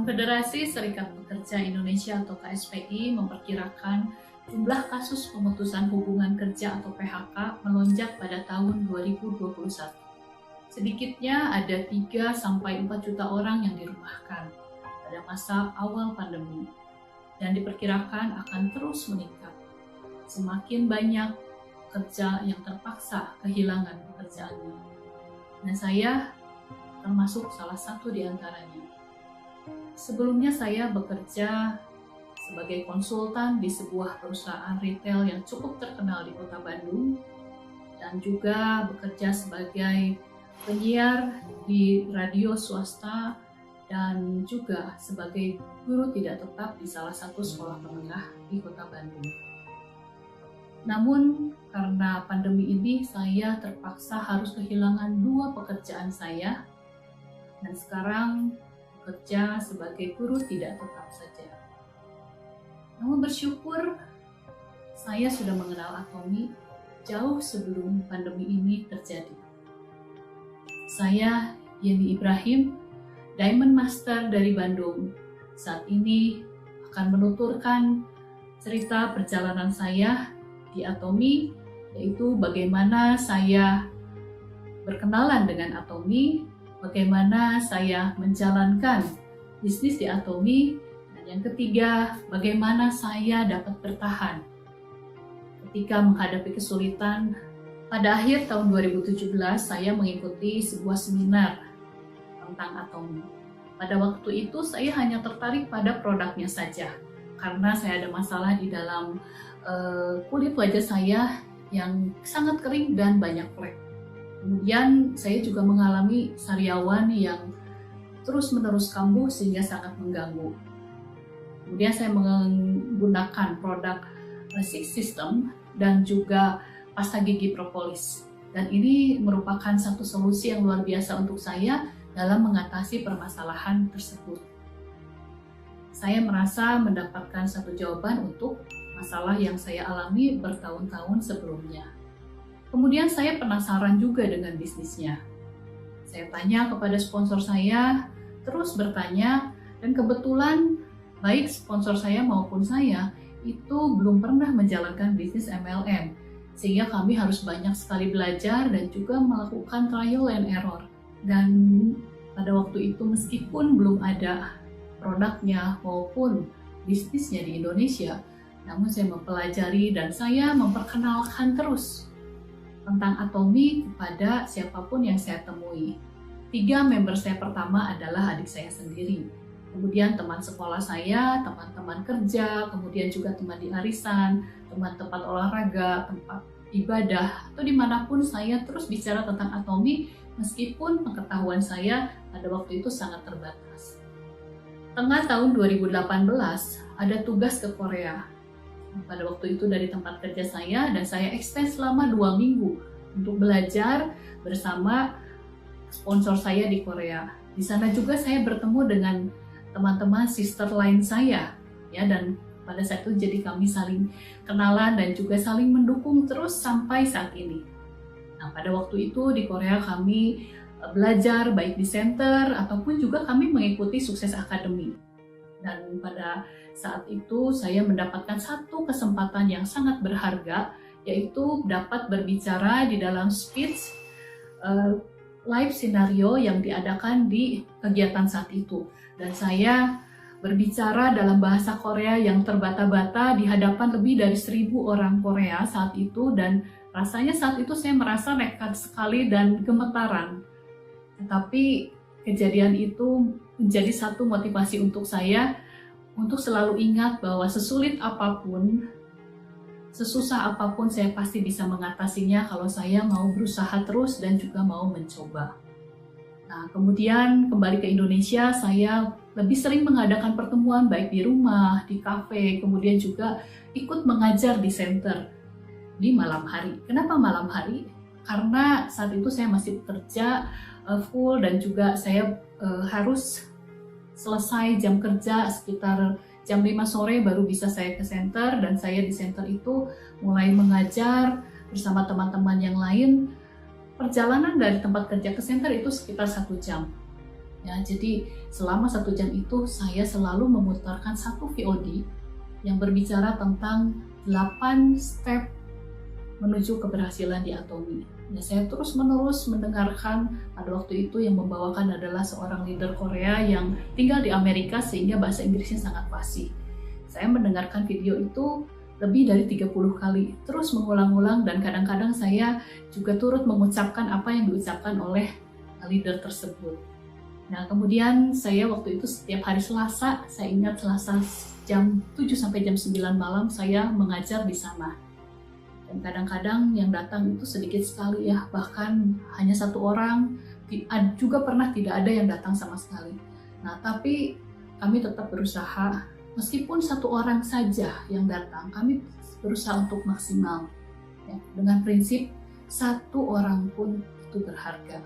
Konfederasi Serikat Pekerja Indonesia atau KSPI memperkirakan jumlah kasus pemutusan hubungan kerja atau PHK melonjak pada tahun 2021. Sedikitnya ada 3-4 juta orang yang dirumahkan pada masa awal pandemi dan diperkirakan akan terus meningkat. Semakin banyak pekerja yang terpaksa kehilangan pekerjaannya. Dan saya termasuk salah satu di antaranya. Sebelumnya saya bekerja sebagai konsultan di sebuah perusahaan retail yang cukup terkenal di Kota Bandung dan juga bekerja sebagai penyiar di radio swasta dan juga sebagai guru tidak tetap di salah satu sekolah menengah di Kota Bandung. Namun karena pandemi ini saya terpaksa harus kehilangan 2 pekerjaan saya dan sekarang bekerja sebagai guru tidak tetap saja. Namun bersyukur saya sudah mengenal Atomy jauh sebelum pandemi ini terjadi. Saya Yeni Ibrahim, Diamond Master dari Bandung. Saat ini akan menuturkan cerita perjalanan saya di Atomy, yaitu bagaimana saya berkenalan dengan Atomy, bagaimana saya menjalankan bisnis di Atomy, dan yang ketiga, bagaimana saya dapat bertahan ketika menghadapi kesulitan. Pada akhir tahun 2017, saya mengikuti sebuah seminar tentang Atomy. Pada waktu itu, saya hanya tertarik pada produknya saja, karena saya ada masalah di dalam kulit wajah saya yang sangat kering dan banyak flek. Kemudian saya juga mengalami sariawan yang terus-menerus kambuh sehingga sangat mengganggu. Kemudian saya menggunakan produk Six System dan juga pasta gigi propolis. Dan ini merupakan satu solusi yang luar biasa untuk saya dalam mengatasi permasalahan tersebut. Saya merasa mendapatkan satu jawaban untuk masalah yang saya alami bertahun-tahun sebelumnya. Kemudian saya penasaran juga dengan bisnisnya. Saya tanya kepada sponsor saya, terus bertanya, dan kebetulan baik sponsor saya maupun saya itu belum pernah menjalankan bisnis MLM. Sehingga kami harus banyak sekali belajar dan juga melakukan trial and error. Dan pada waktu itu meskipun belum ada produknya maupun bisnisnya di Indonesia, namun saya mempelajari dan saya memperkenalkan terus tentang Atomy kepada siapapun yang saya temui. 3 member saya pertama adalah adik saya sendiri. Kemudian teman sekolah saya, teman-teman kerja, kemudian juga teman di arisan, teman tempat olahraga, tempat ibadah, atau dimanapun saya terus bicara tentang Atomy meskipun pengetahuan saya pada waktu itu sangat terbatas. Tengah tahun 2018 ada tugas ke Korea. Pada waktu itu dari tempat kerja saya dan saya extend selama 2 minggu untuk belajar bersama sponsor saya di Korea. Di sana juga saya bertemu dengan teman-teman sister lain saya, ya, dan pada saat itu jadi kami saling kenalan dan juga saling mendukung terus sampai saat ini. Nah, pada waktu itu di Korea kami belajar baik di center ataupun juga kami mengikuti Sukses Academy. Dan pada saat itu saya mendapatkan satu kesempatan yang sangat berharga, yaitu dapat berbicara di dalam speech live scenario yang diadakan di kegiatan saat itu. Dan saya berbicara dalam bahasa Korea yang terbata-bata di hadapan lebih dari 1.000 orang Korea saat itu, dan rasanya saat itu saya merasa nekat sekali dan gemetaran. Tetapi kejadian itu menjadi satu motivasi untuk saya untuk selalu ingat bahwa sesulit apapun, sesusah apapun saya pasti bisa mengatasinya kalau saya mau berusaha terus dan juga mau mencoba. Nah, kemudian kembali ke Indonesia, saya lebih sering mengadakan pertemuan baik di rumah, di kafe, kemudian juga ikut mengajar di center di malam hari. Kenapa malam hari? Karena saat itu saya masih bekerja full dan juga saya harus selesai jam kerja sekitar jam 5 sore baru bisa saya ke center, dan saya di center itu mulai mengajar bersama teman-teman yang lain. Perjalanan dari tempat kerja ke center itu sekitar 1 jam. Ya, jadi selama 1 jam itu saya selalu memutarkan satu VOD yang berbicara tentang 8 step menuju keberhasilan di Atomi. Ya, saya terus-menerus mendengarkan. Pada waktu itu yang membawakan adalah seorang leader Korea yang tinggal di Amerika sehingga bahasa Inggrisnya sangat fasih. Saya mendengarkan video itu lebih dari 30 kali, terus mengulang-ulang, dan kadang-kadang saya juga turut mengucapkan apa yang diucapkan oleh leader tersebut. Nah, kemudian saya waktu itu setiap hari Selasa, saya ingat Selasa jam 7 sampai jam 9 malam saya mengajar di sana. Dan kadang-kadang yang datang itu sedikit sekali ya, bahkan hanya 1 orang, juga pernah tidak ada yang datang sama sekali. Nah, tapi kami tetap berusaha, meskipun 1 orang saja yang datang, kami berusaha untuk maksimal. Ya, dengan prinsip 1 orang pun itu berharga.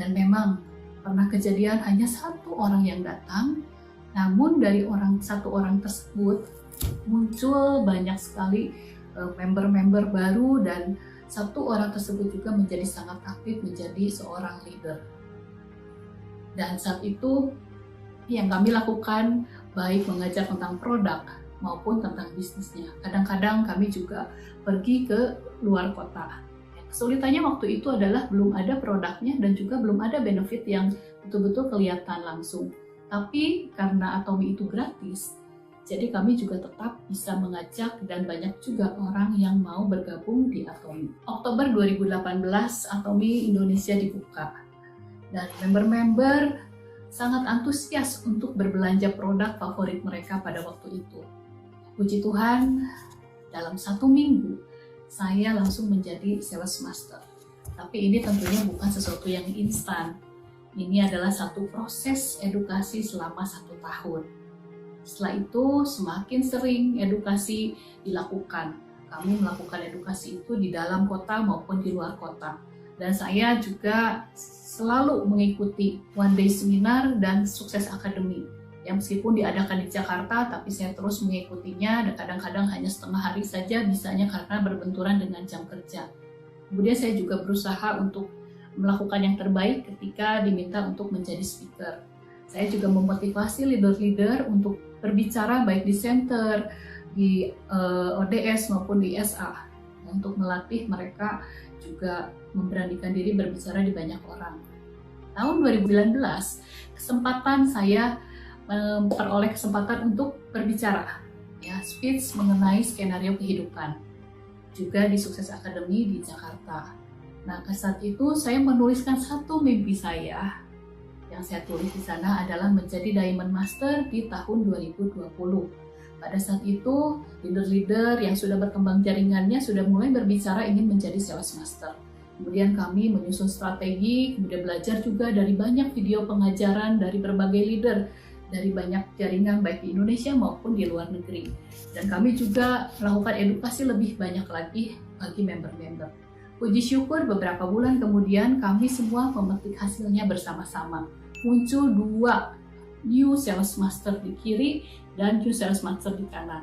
Dan memang pernah kejadian hanya 1 orang yang datang, namun dari 1 orang tersebut muncul banyak sekali member-member baru, dan 1 orang tersebut juga menjadi sangat aktif menjadi seorang leader. Dan saat itu yang kami lakukan baik mengajar tentang produk maupun tentang bisnisnya. Kadang-kadang kami juga pergi ke luar kota. Kesulitannya waktu itu adalah belum ada produknya dan juga belum ada benefit yang betul-betul kelihatan langsung. Tapi karena Atomi itu gratis, jadi kami juga tetap bisa mengajak dan banyak juga orang yang mau bergabung di Atomi. Oktober 2018 Atomi Indonesia dibuka dan member-member sangat antusias untuk berbelanja produk favorit mereka pada waktu itu. Puji Tuhan, dalam 1 minggu saya langsung menjadi sales master. Tapi ini tentunya bukan sesuatu yang instan. Ini adalah satu proses edukasi selama 1 tahun. Setelah itu semakin sering edukasi dilakukan. Kami melakukan edukasi itu di dalam kota maupun di luar kota. Dan saya juga selalu mengikuti One Day Seminar dan Sukses Academy. Yang meskipun diadakan di Jakarta, tapi saya terus mengikutinya, dan kadang-kadang hanya setengah hari saja bisanya karena berbenturan dengan jam kerja. Kemudian saya juga berusaha untuk melakukan yang terbaik ketika diminta untuk menjadi speaker. Saya juga memotivasi leader-leader untuk berbicara baik di center, di ODS maupun di SA, untuk melatih mereka juga memberanikan diri berbicara di banyak orang. Tahun 2019, saya memperoleh kesempatan untuk berbicara, ya, speech mengenai skenario kehidupan, juga di Sukses Academy di Jakarta. Nah, saat itu saya menuliskan satu mimpi saya. Yang saya tulis di sana adalah menjadi Diamond Master di tahun 2020. Pada saat itu, leader-leader yang sudah berkembang jaringannya sudah mulai berbicara ingin menjadi Sales Master. Kemudian kami menyusun strategi, kemudian belajar juga dari banyak video pengajaran dari berbagai leader, dari banyak jaringan baik di Indonesia maupun di luar negeri. Dan kami juga melakukan edukasi lebih banyak lagi bagi member-member. Puji syukur beberapa bulan kemudian kami semua memetik hasilnya bersama-sama. Muncul 2 New Sales Master di kiri dan New Sales Master di kanan.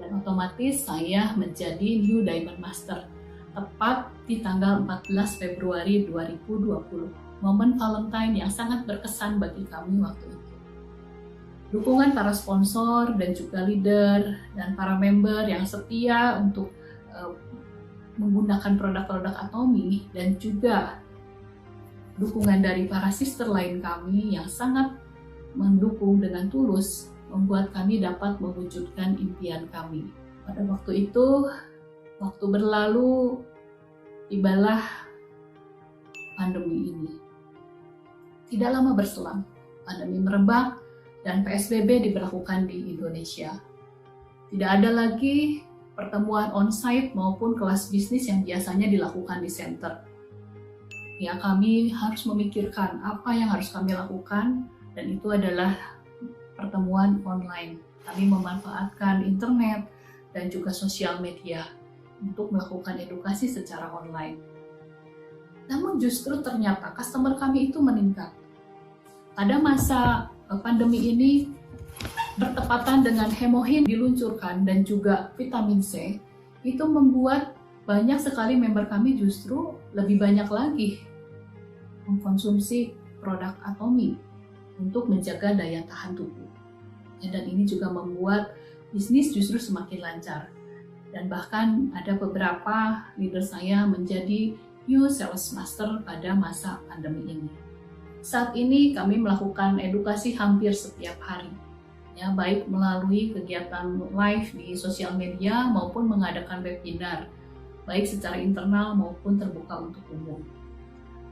Dan otomatis saya menjadi New Diamond Master tepat di tanggal 14 Februari 2020. Momen Valentine yang sangat berkesan bagi kami waktu itu. Dukungan para sponsor dan juga leader dan para member yang setia untuk menggunakan produk-produk Atomi, dan juga dukungan dari para sister lain kami yang sangat mendukung dengan tulus membuat kami dapat mewujudkan impian kami. Pada waktu itu, waktu berlalu, tibalah pandemi ini. Tidak lama berselang, pandemi merebak dan PSBB diberlakukan di Indonesia. Tidak ada lagi pertemuan on-site maupun kelas bisnis yang biasanya dilakukan di center. Ya, kami harus memikirkan apa yang harus kami lakukan, dan itu adalah pertemuan online. Kami memanfaatkan internet dan juga sosial media untuk melakukan edukasi secara online. Namun justru ternyata customer kami itu meningkat. Pada masa pandemi ini, bertepatan dengan Hemohin diluncurkan dan juga vitamin C, itu membuat banyak sekali member kami justru lebih banyak lagi mengkonsumsi produk Atomi untuk menjaga daya tahan tubuh. Dan ini juga membuat bisnis justru semakin lancar. Dan bahkan ada beberapa leader saya menjadi new sales master pada masa pandemi ini. Saat ini kami melakukan edukasi hampir setiap hari, ya, baik melalui kegiatan live di sosial media maupun mengadakan webinar, baik secara internal maupun terbuka untuk umum,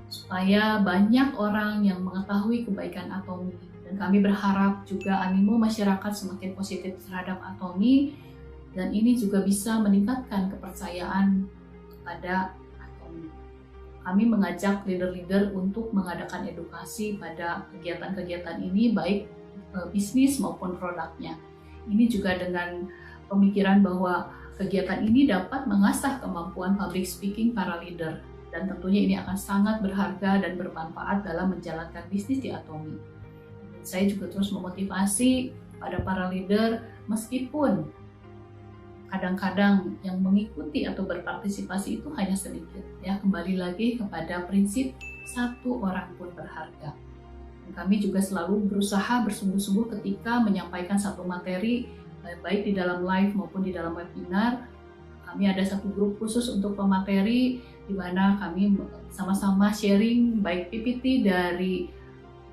supaya banyak orang yang mengetahui kebaikan Atomi. Dan kami berharap juga animo masyarakat semakin positif terhadap Atomi, dan ini juga bisa meningkatkan kepercayaan kepada Atomi. Kami mengajak leader-leader untuk mengadakan edukasi pada kegiatan-kegiatan ini, baik bisnis maupun produknya. Ini juga dengan pemikiran bahwa kegiatan ini dapat mengasah kemampuan public speaking para leader, dan tentunya ini akan sangat berharga dan bermanfaat dalam menjalankan bisnis di Atomi. Saya juga terus memotivasi pada para leader, meskipun kadang-kadang yang mengikuti atau berpartisipasi itu hanya sedikit, ya, kembali lagi kepada prinsip satu orang pun berharga. Dan kami juga selalu berusaha bersungguh-sungguh ketika menyampaikan satu materi, baik di dalam live maupun di dalam webinar. Kami ada satu grup khusus untuk pemateri, di mana kami sama-sama sharing baik PPT dari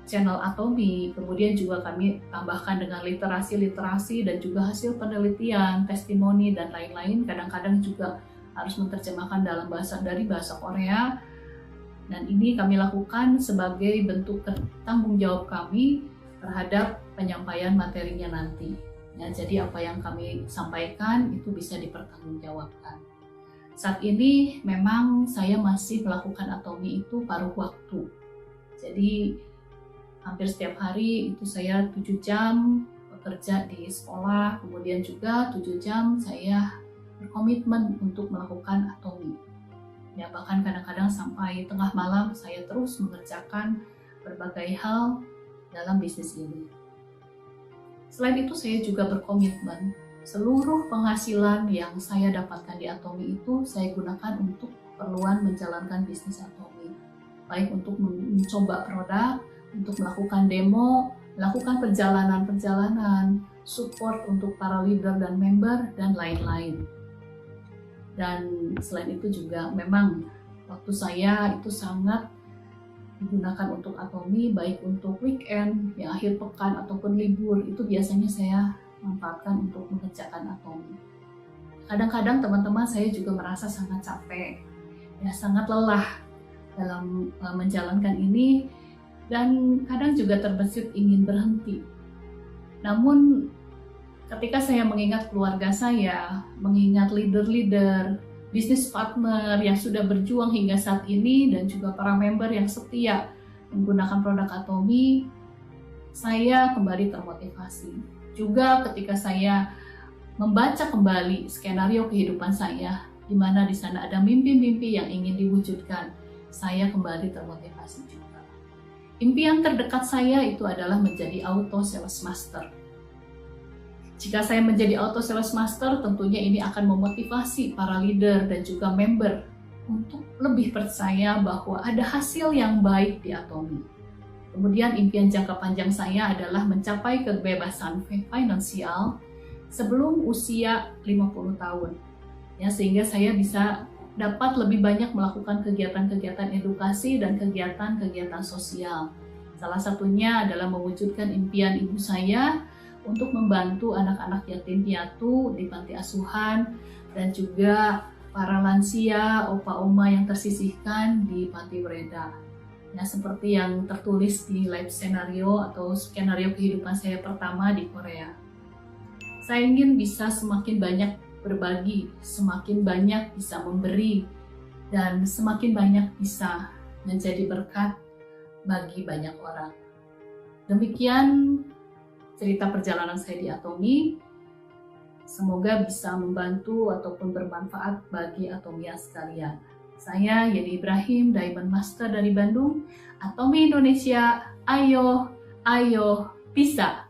channel Atomi, kemudian juga kami tambahkan dengan literasi-literasi dan juga hasil penelitian, testimoni, dan lain-lain. Kadang-kadang juga harus menerjemahkan dari bahasa Korea. Dan ini kami lakukan sebagai bentuk tanggung jawab kami terhadap penyampaian materinya nanti. Ya, jadi apa yang kami sampaikan itu bisa dipertanggungjawabkan. Saat ini memang saya masih melakukan Atomi itu paruh waktu. Jadi hampir setiap hari itu saya 7 jam bekerja di sekolah, kemudian juga 7 jam saya berkomitmen untuk melakukan Atomi. Ya, bahkan kadang-kadang sampai tengah malam saya terus mengerjakan berbagai hal dalam bisnis ini. Selain itu saya juga berkomitmen seluruh penghasilan yang saya dapatkan di Atomi itu saya gunakan untuk keperluan menjalankan bisnis Atomi. Baik untuk mencoba produk, untuk melakukan demo, melakukan perjalanan-perjalanan, support untuk para leader dan member, dan lain-lain. Dan selain itu juga memang waktu saya itu sangat digunakan untuk Atomi, baik untuk weekend, ya, akhir pekan ataupun libur, itu biasanya saya manfaatkan untuk mengerjakan Atomi. Kadang-kadang teman-teman saya juga merasa sangat capek, ya, sangat lelah dalam menjalankan ini, dan kadang juga terbesit ingin berhenti. Namun ketika saya mengingat keluarga saya, mengingat leader-leader, bisnis partner yang sudah berjuang hingga saat ini, dan juga para member yang setia menggunakan produk Atomi, saya kembali termotivasi. Juga ketika saya membaca kembali skenario kehidupan saya, di mana di sana ada mimpi-mimpi yang ingin diwujudkan, saya kembali termotivasi juga. Impian terdekat saya itu adalah menjadi auto sales master. Jika saya menjadi auto sales master, tentunya ini akan memotivasi para leader dan juga member untuk lebih percaya bahwa ada hasil yang baik di Atomi. Kemudian impian jangka panjang saya adalah mencapai kebebasan finansial sebelum usia 50 tahun. Ya, sehingga saya bisa dapat lebih banyak melakukan kegiatan-kegiatan edukasi dan kegiatan-kegiatan sosial. Salah satunya adalah mewujudkan impian ibu saya untuk membantu anak-anak yatim piatu di panti asuhan, dan juga para lansia, opa-oma yang tersisihkan di panti Breda. Ya, seperti yang tertulis di live skenario atau skenario kehidupan saya pertama di Korea. Saya ingin bisa semakin banyak berbagi, semakin banyak bisa memberi, dan semakin banyak bisa menjadi berkat bagi banyak orang. Demikian cerita perjalanan saya di Atomi. Semoga bisa membantu ataupun bermanfaat bagi Atomia sekalian. Saya Yeni Ibrahim, Diamond Master dari Bandung. Atomi Indonesia, ayo, ayo, bisa!